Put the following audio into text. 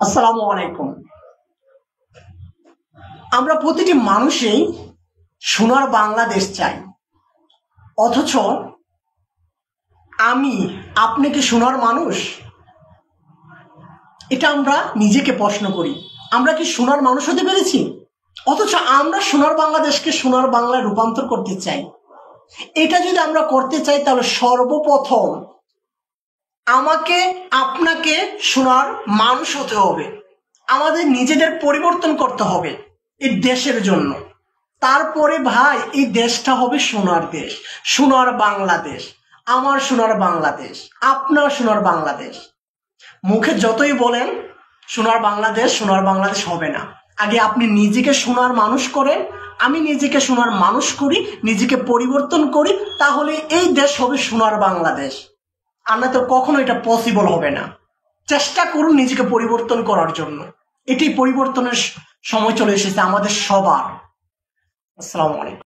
আসসালামু আলাইকুম। আমরা প্রতিটি মানুষই সোনার বাংলাদেশ চাই, অথচ আমি আপনি কি সোনার মানুষ? এটা আমরা নিজেকে প্রশ্ন করি। আমরা কি সোনার মানুষ হতে পেরেছি? অথচ আমরা সোনার বাংলাদেশকে সোনার বাংলায় রূপান্তর করতে চাই। এটা যদি আমরা করতে চাই তাহলে সর্বপ্রথম আমাকে আপনাকে সোনার মানুষ হতে হবে। আমাদের নিজেদের পরিবর্তন করতে হবে এই দেশের জন্য। তারপরে ভাই এই দেশটা হবে সোনার দেশ, সোনার বাংলাদেশ। আমার সোনার বাংলাদেশ, আপনার সোনার বাংলাদেশ। মুখে যতই বলেন সোনার বাংলাদেশ, সোনার বাংলাদেশ হবে না। আগে আপনি নিজেকে সোনার মানুষ করেন, আমি নিজেকে সোনার মানুষ করি, নিজেকে পরিবর্তন করি, তাহলে এই দেশ হবে সোনার বাংলাদেশ। আর না তো কখনো এটা পসিবল হবে না। চেষ্টা করুন নিজেকে পরিবর্তন করার জন্য। এটি পরিবর্তনের সময় চলে এসেছে আমাদের সবার। আসসালামু আলাইকুম।